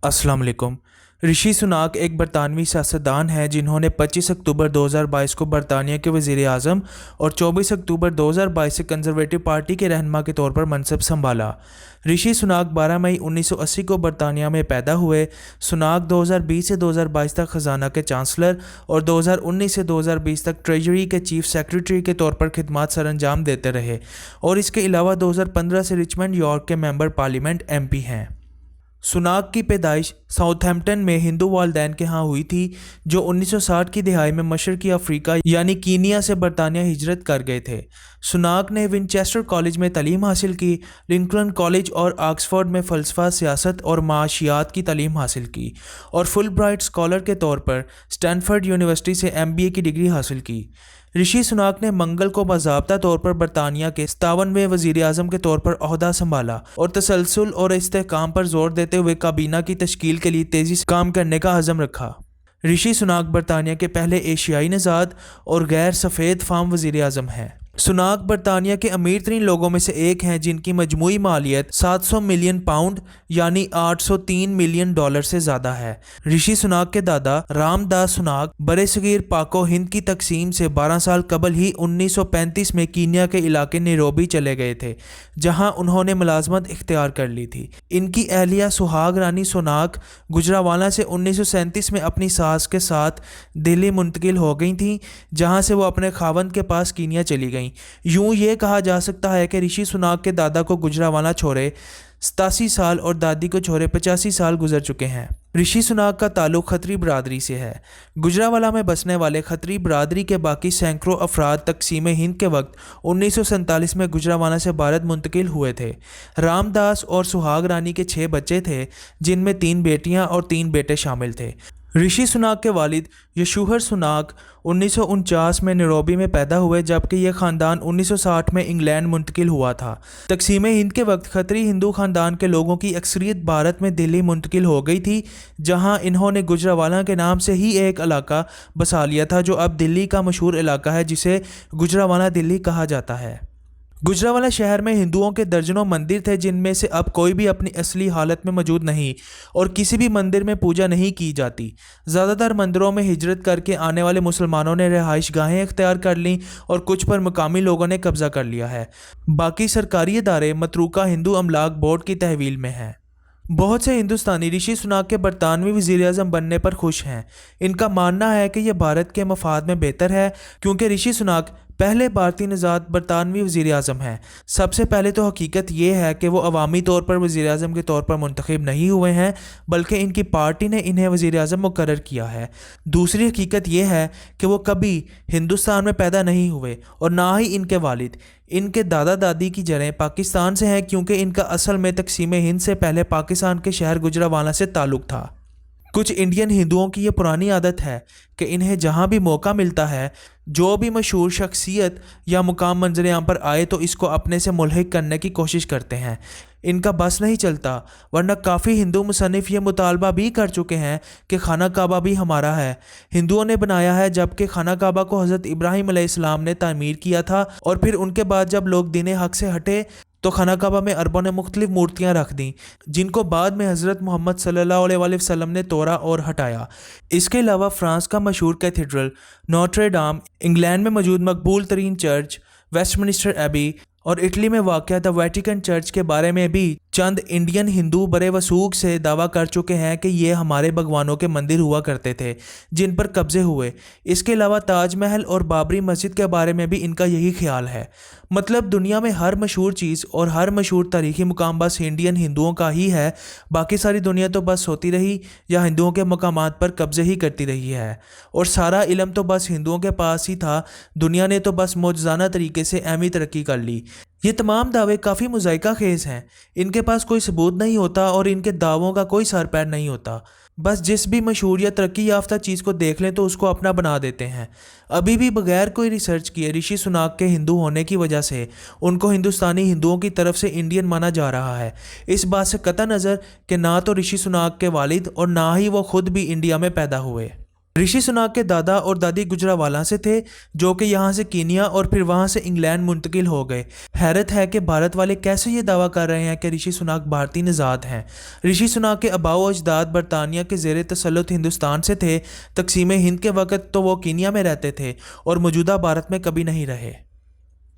अस्सलाम वालेकुम। ऋषि सुनाक एक बरतानवी सियासतदान हैं जिन्होंने 25 अक्टूबर 2022 को बरतानिया के वज़ीर आज़म और 24 अक्टूबर 2022 से कंजर्वेटिव पार्टी के रहनुमा के तौर पर मनसब संभाला। ऋषि सुनाक 12 मई 1980 को बरतानिया में पैदा हुए। सुनाक 2020 से 2022 तक ख़जाना के चांसलर और 2019 से 2020 तक ट्रेजरी के चीफ सेक्रेटरी के तौर पर खिदमात सर अंजाम देते रहे और इसके अलावा 2015 से रिचमंड यॉर्क के मेंबर पार्लियामेंट MP हैं। सुनाक की पैदाइश साउथहैम्पटन में हिंदू वालदैन के यहाँ हुई थी, जो 1960 की दिहाई में मशरकी अफ्रीका यानी कीनिया से बरतानिया हिजरत कर गए थे। सुनाक ने विनचेस्टर कॉलेज में तालीम हासिल की, लिंकन कॉलेज और ऑक्सफोर्ड में फ़लसफ़ा, सियासत और माशियात की तालीम हासिल की और फुलब्राइट स्कॉलर के तौर पर स्टैनफोर्ड यूनिवर्सिटी से MBA की डिग्री हासिल की। ऋषि सुनाक ने मंगल को बाज़ाब्ता तौर पर बरतानिया के 57वें वज़ीर आज़म के तौर पर ओहदा संभाला और तसलसल और इस्तेहकाम पर जोर देते हुए काबीना की तश्कील के लिए तेज़ी से काम करने का अज़म रखा। ऋषि सुनाक बरतानिया के पहले एशियाई नज़ाद और गैर सफ़ेद फाम वज़ीर आज़म हैं। सुनाक बरतानिया के अमीर तरीन लोगों में से एक हैं जिनकी मजमूई मालियत 700 मिलियन पाउंड यानी 803 मिलियन डॉलर से ज़्यादा है। ऋषि सुनाक के दादा रामदास सुनाक बरसगीर पाको हिंद की तकसीम से 12 साल कबल ही 1935 में कीनिया के इलाके नैरोबी चले गए थे, जहां उन्होंने मुलाजमत इख्तियार कर ली थी। इनकी अहलिया सुहाग रानी सुनाक गुजरावाला से 1937 में अपनी सास के साथ दिल्ली मुंतकिल हो गई थीं, जहां से वो अपने खावंद के पास कीनिया चली गईं। यूं ये कहा जा सकता है कि ऋषि सुनाक के दादा को गुजरावाला छोड़े 87 साल और दादी को छोड़े 85 साल गुजर चुके हैं। ऋषि सुनाक का ताल्लुक खत्री बरादरी से है। गुजरावाला में बसने वाले खत्री बरादरी के बाकी सैकड़ों अफराद तकसीम हिंद के वक्त 1947 में गुजरावाला से भारत मुंतकिल हुए थे। रामदास और सुहाग रानी के 6 बच्चे थे, जिनमें 3 बेटियां और 3 बेटे शामिल थे। ऋषि सुनाक के वालिद यशूहर सुनाक 1949 में नैरोबी में पैदा हुए, जबकि यह ख़ानदान 1960 में इंग्लैंड मुंतकिल हुआ था। तकसीम हिंद के वक्त खत्री हिंदू ख़ानदान के लोगों की अक्सरियत भारत में दिल्ली मुंतकिल हो गई थी, जहां इन्होंने गुजरावाला के नाम से ही एक इलाका बसा लिया था, जो अब दिल्ली का मशहूर इलाका है, जिसे गुजरावाला दिल्ली कहा जाता है। गुजरावाला शहर में हिंदुओं के दर्जनों मंदिर थे, जिनमें से अब कोई भी अपनी असली हालत में मौजूद नहीं और किसी भी मंदिर में पूजा नहीं की जाती। ज़्यादातर मंदिरों में हिजरत करके आने वाले मुसलमानों ने रिहाइश गाहें इख्तियार कर लीं और कुछ पर मकामी लोगों ने कब्ज़ा कर लिया है। बाकी सरकारी इदारे मतरूका हिंदू अमलाक बोर्ड की तहवील में हैं। बहुत से हिंदुस्तानी ऋषि सुनाक के बरतानवी वज़ीर आज़म बनने पर खुश हैं। इनका मानना है कि यह भारत के मफाद में बेहतर है, क्योंकि ऋषि सुनाक पहले भारतीय नज़ाद बरतानवी वज़ीर आज़म हैं। सबसे पहले तो हकीकत यह है कि वो अवामी तौर पर वज़ीर आज़म के तौर पर मुंतखब नहीं हुए हैं, बल्कि इनकी पार्टी ने इन्हें वज़ीर आज़म मुकर्रर किया है। दूसरी हकीकत यह है कि वो कभी हिंदुस्तान में पैदा नहीं हुए और ना ही इनके वालिद। इनके दादा दादी की जड़ें पाकिस्तान से हैं, क्योंकि इनका असल में तकसीम हिंद से पहले पाकिस्तान के शहर गुजरावाला से ताल्लुक़ था। कुछ इंडियन हिंदुओं की ये पुरानी आदत है कि इन्हें जहाँ भी मौका मिलता है, जो भी मशहूर शख्सियत या मुकाम मंजर आम पर आए तो इसको अपने से मुल्हिक करने की कोशिश करते हैं। इनका बस नहीं चलता, वरना काफ़ी हिंदू मुसन्निफ ये मुतालबा भी कर चुके हैं कि खाना काबा भी हमारा है, हिंदुओं ने बनाया है, जबकि खाना काबा को हज़रत इब्राहीम अलैहिस्सलाम ने तामीर किया था और फिर उनके बाद जब लोग दीन हक से हटे तो खाना काबा में अरबों ने मुख्तलिफ मूर्तियाँ रख दी, जिनको बाद में हज़रत मोहम्मद सल्लल्लाहु अलैहि वसल्लम ने तोड़ा और हटाया। इसके अलावा फ्रांस का मशहूर कैथेड्रल नोट्रे डाम, इंग्लैंड में मौजूद मकबूल तरीन चर्च वेस्टमिनिस्टर एबी और इटली में वाक़या द वेटिकन चर्च के बारे में भी चंद इंडियन हिंदू बड़े वसूख से दावा कर चुके हैं कि ये हमारे भगवानों के मंदिर हुआ करते थे, जिन पर कब्जे हुए। इसके अलावा ताजमहल और बाबरी मस्जिद के बारे में भी इनका यही ख्याल है। मतलब दुनिया में हर मशहूर चीज़ और हर मशहूर तारीख़ी मुकाम बस इंडियन हिंदुओं का ही है, बाकी सारी दुनिया तो बस होती रही या हिंदुओं के मकामात पर कब्जे ही करती रही है, और सारा इल्म तो बस हिंदुओं के पास ही था। दुनिया ने तो बस मौजज़ाना तरीके से अहमी तरक्की कर ली। ये तमाम दावे काफ़ी मुज़ायका खेज़ हैं। इनके पास कोई सबूत नहीं होता और इनके दावों का कोई सर पैर नहीं होता। बस जिस भी मशहूर या तरक्की याफ्ता चीज़ को देख लें तो उसको अपना बना देते हैं। अभी भी बगैर कोई रिसर्च किए ऋषि सुनाक के हिंदू होने की वजह से उनको हिंदुस्तानी हिंदुओं की तरफ से इंडियन माना जा रहा है। इस बात से कतई नज़र कि ना तो ऋषि सुनाक के वालिद और ना ही वो खुद भी इंडिया में पैदा हुए। رشی سناک کے دادا اور دادی گجراوالا سے تھے، جو کہ یہاں سے کینیا اور پھر وہاں سے انگلینڈ منتقل ہو گئے۔ حیرت ہے کہ بھارت والے کیسے یہ دعویٰ کر رہے ہیں کہ رشی سناک بھارتی نژاد ہیں۔ رشی سناک کے آباء و اجداد برطانیہ کے زیر تسلط ہندوستان سے تھے۔ تقسیم ہند کے وقت تو وہ کینیا میں رہتے تھے اور موجودہ بھارت میں کبھی نہیں رہے۔